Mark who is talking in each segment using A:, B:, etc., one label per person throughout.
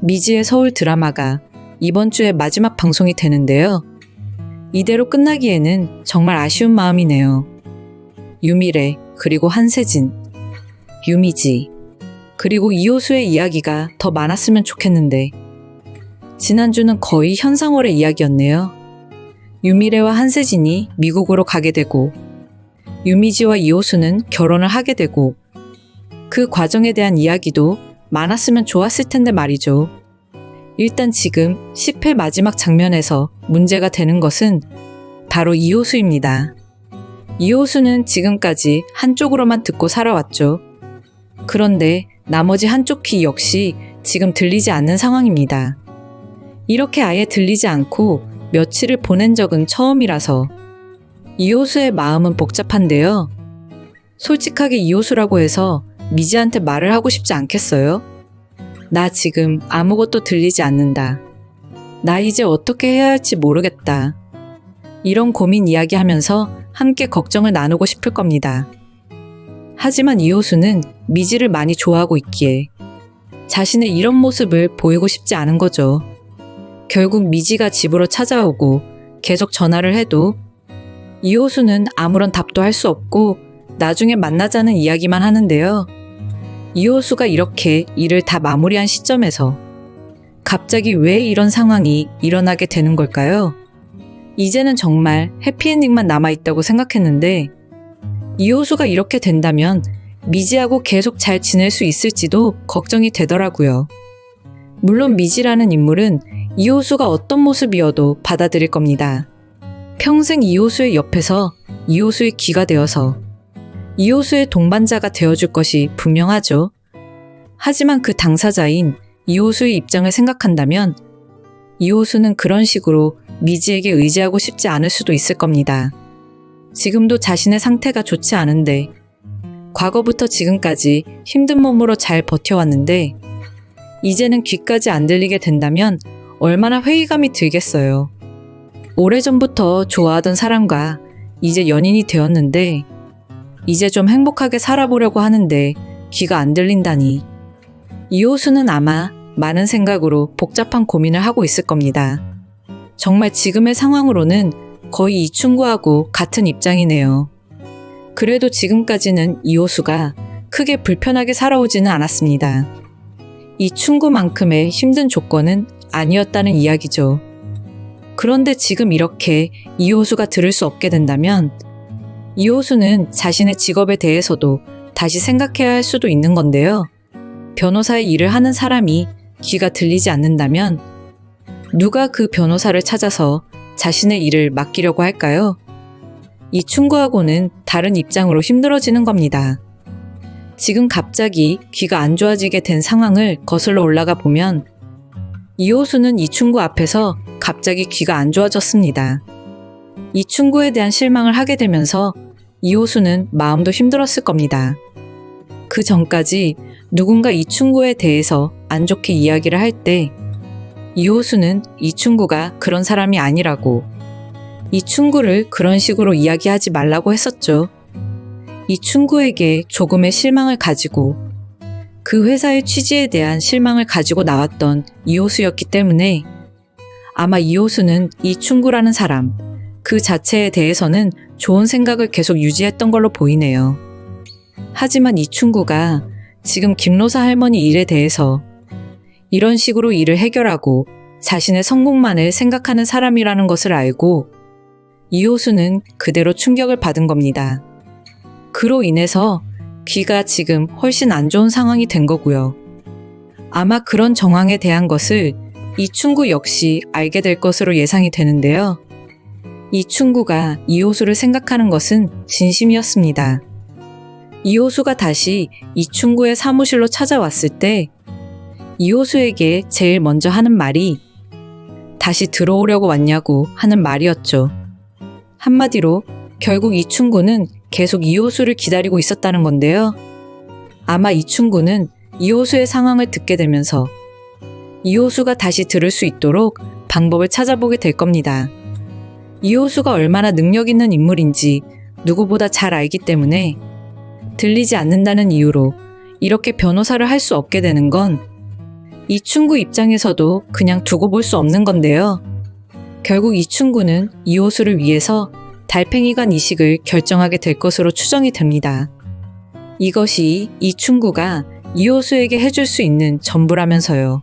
A: 미지의 서울 드라마가 이번 주에 마지막 방송이 되는데요. 이대로 끝나기에는 정말 아쉬운 마음이네요. 유미래, 그리고 한세진, 유미지, 그리고 이호수의 이야기가 더 많았으면 좋겠는데 지난주는 거의 현상월의 이야기였네요. 유미래와 한세진이 미국으로 가게 되고 유미지와 이호수는 결혼을 하게 되고 그 과정에 대한 이야기도 많았으면 좋았을 텐데 말이죠. 일단 지금 10회 마지막 장면에서 문제가 되는 것은 바로 이호수입니다. 이호수는 지금까지 한쪽으로만 듣고 살아왔죠. 그런데 나머지 한쪽 귀 역시 지금 들리지 않는 상황입니다. 이렇게 아예 들리지 않고 며칠을 보낸 적은 처음이라서 이호수의 마음은 복잡한데요. 솔직하게 이호수라고 해서 미지한테 말을 하고 싶지 않겠어요? 나 지금 아무것도 들리지 않는다. 나 이제 어떻게 해야 할지 모르겠다. 이런 고민 이야기하면서 함께 걱정을 나누고 싶을 겁니다. 하지만 이호수는 미지를 많이 좋아하고 있기에 자신의 이런 모습을 보이고 싶지 않은 거죠. 결국 미지가 집으로 찾아오고 계속 전화를 해도 이호수는 아무런 답도 할 수 없고 나중에 만나자는 이야기만 하는데요. 이호수가 이렇게 일을 다 마무리한 시점에서 갑자기 왜 이런 상황이 일어나게 되는 걸까요? 이제는 정말 해피엔딩만 남아있다고 생각했는데 이호수가 이렇게 된다면 미지하고 계속 잘 지낼 수 있을지도 걱정이 되더라고요. 물론 미지라는 인물은 이호수가 어떤 모습이어도 받아들일 겁니다. 평생 이호수의 옆에서 이호수의 귀가 되어서 이호수의 동반자가 되어줄 것이 분명하죠. 하지만 그 당사자인 이호수의 입장을 생각한다면 이호수는 그런 식으로 미지에게 의지하고 싶지 않을 수도 있을 겁니다. 지금도 자신의 상태가 좋지 않은데 과거부터 지금까지 힘든 몸으로 잘 버텨왔는데 이제는 귀까지 안 들리게 된다면 얼마나 회의감이 들겠어요. 오래전부터 좋아하던 사람과 이제 연인이 되었는데 이제 좀 행복하게 살아보려고 하는데 귀가 안 들린다니. 이호수는 아마 많은 생각으로 복잡한 고민을 하고 있을 겁니다. 정말 지금의 상황으로는 거의 이충구하고 같은 입장이네요. 그래도 지금까지는 이호수가 크게 불편하게 살아오지는 않았습니다. 이충구만큼의 힘든 조건은 아니었다는 이야기죠. 그런데 지금 이렇게 이호수가 들을 수 없게 된다면 이호수는 자신의 직업에 대해서도 다시 생각해야 할 수도 있는 건데요. 변호사의 일을 하는 사람이 귀가 들리지 않는다면 누가 그 변호사를 찾아서 자신의 일을 맡기려고 할까요? 이충구하고는 다른 입장으로 힘들어지는 겁니다. 지금 갑자기 귀가 안 좋아지게 된 상황을 거슬러 올라가 보면 이호수는 이충구 앞에서 갑자기 귀가 안 좋아졌습니다. 이충구에 대한 실망을 하게 되면서 이호수는 마음도 힘들었을 겁니다. 그 전까지 누군가 이충구에 대해서 안 좋게 이야기를 할 때 이호수는 이충구가 그런 사람이 아니라고 이충구를 그런 식으로 이야기하지 말라고 했었죠. 이충구에게 조금의 실망을 가지고 그 회사의 취지에 대한 실망을 가지고 나왔던 이호수였기 때문에 아마 이호수는 이충구라는 사람 그 자체에 대해서는 좋은 생각을 계속 유지했던 걸로 보이네요. 하지만 이충구가 지금 김로사 할머니 일에 대해서 이런 식으로 일을 해결하고 자신의 성공만을 생각하는 사람이라는 것을 알고 이호수는 그대로 충격을 받은 겁니다. 그로 인해서 귀가 지금 훨씬 안 좋은 상황이 된 거고요. 아마 그런 정황에 대한 것을 이충구 역시 알게 될 것으로 예상이 되는데요. 이충구가 이호수를 생각하는 것은 진심이었습니다. 이호수가 다시 이충구의 사무실로 찾아왔을 때 이호수에게 제일 먼저 하는 말이 다시 들어오려고 왔냐고 하는 말이었죠. 한마디로 결국 이충구는 계속 이호수를 기다리고 있었다는 건데요. 아마 이충구는 이호수의 상황을 듣게 되면서 이호수가 다시 들을 수 있도록 방법을 찾아보게 될 겁니다. 이호수가 얼마나 능력 있는 인물인지 누구보다 잘 알기 때문에 들리지 않는다는 이유로 이렇게 변호사를 할 수 없게 되는 건 이충구 입장에서도 그냥 두고 볼 수 없는 건데요. 결국 이충구는 이호수를 위해서 달팽이관 이식을 결정하게 될 것으로 추정이 됩니다. 이것이 이충구가 이호수에게 해줄 수 있는 전부라면서요.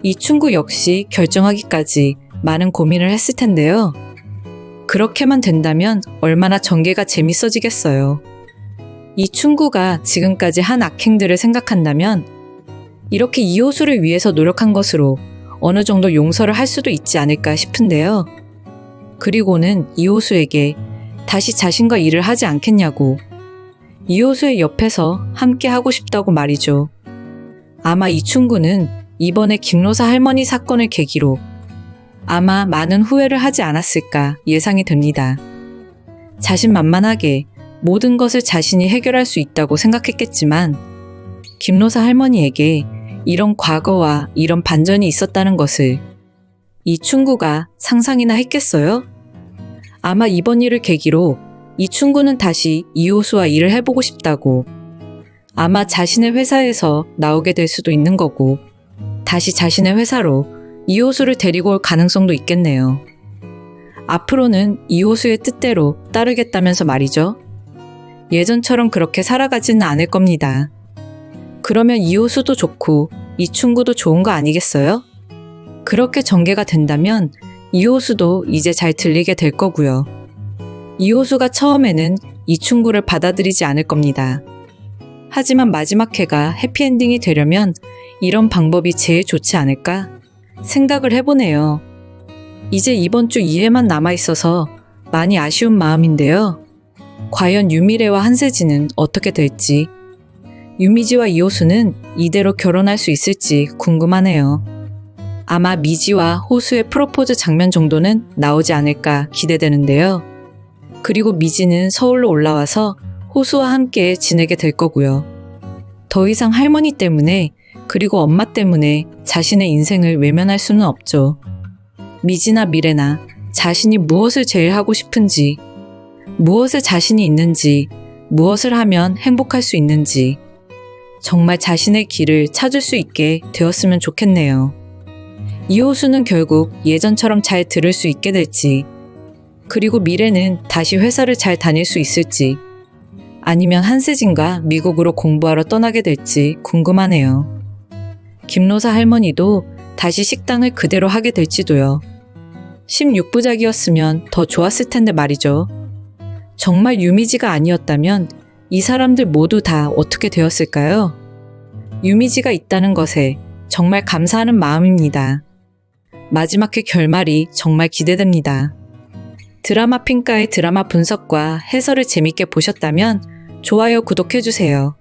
A: 이충구 역시 결정하기까지 많은 고민을 했을 텐데요. 그렇게만 된다면 얼마나 전개가 재밌어지겠어요. 이충구가 지금까지 한 악행들을 생각한다면 이렇게 이호수를 위해서 노력한 것으로 어느 정도 용서를 할 수도 있지 않을까 싶은데요. 그리고는 이호수에게 다시 자신과 일을 하지 않겠냐고 이호수의 옆에서 함께 하고 싶다고 말이죠. 아마 이충구는 이번에 김로사 할머니 사건을 계기로 아마 많은 후회를 하지 않았을까 예상이 됩니다. 자신만만하게 모든 것을 자신이 해결할 수 있다고 생각했겠지만 김로사 할머니에게 이런 과거와 이런 반전이 있었다는 것을 이충구가 상상이나 했겠어요? 아마 이번 일을 계기로 이충구는 다시 이호수와 일을 해보고 싶다고 아마 자신의 회사에서 나오게 될 수도 있는 거고 다시 자신의 회사로 이호수를 데리고 올 가능성도 있겠네요. 앞으로는 이호수의 뜻대로 따르겠다면서 말이죠. 예전처럼 그렇게 살아가지는 않을 겁니다. 그러면 이호수도 좋고 이충구도 좋은 거 아니겠어요? 그렇게 전개가 된다면 이호수도 이제 잘 들리게 될 거고요. 이호수가 처음에는 이충구를 받아들이지 않을 겁니다. 하지만 마지막 회가 해피엔딩이 되려면 이런 방법이 제일 좋지 않을까 생각을 해보네요. 이제 이번 주 2회만 남아있어서 많이 아쉬운 마음인데요. 과연 유미래와 한세진은 어떻게 될지, 유미지와 이호수는 이대로 결혼할 수 있을지 궁금하네요. 아마 미지와 호수의 프로포즈 장면 정도는 나오지 않을까 기대되는데요. 그리고 미지는 서울로 올라와서 호수와 함께 지내게 될 거고요. 더 이상 할머니 때문에 그리고 엄마 때문에 자신의 인생을 외면할 수는 없죠. 미지나 미래나 자신이 무엇을 제일 하고 싶은지, 무엇에 자신이 있는지, 무엇을 하면 행복할 수 있는지 정말 자신의 길을 찾을 수 있게 되었으면 좋겠네요. 이호수는 결국 예전처럼 잘 들을 수 있게 될지, 그리고 미래는 다시 회사를 잘 다닐 수 있을지, 아니면 한세진과 미국으로 공부하러 떠나게 될지 궁금하네요. 김로사 할머니도 다시 식당을 그대로 하게 될지도요. 16부작이었으면 더 좋았을 텐데 말이죠. 정말 유미지가 아니었다면 이 사람들 모두 다 어떻게 되었을까요? 유미지가 있다는 것에 정말 감사하는 마음입니다. 마지막 회 결말이 정말 기대됩니다. 드라마 핑카의 드라마 분석과 해설을 재밌게 보셨다면 좋아요, 구독해주세요.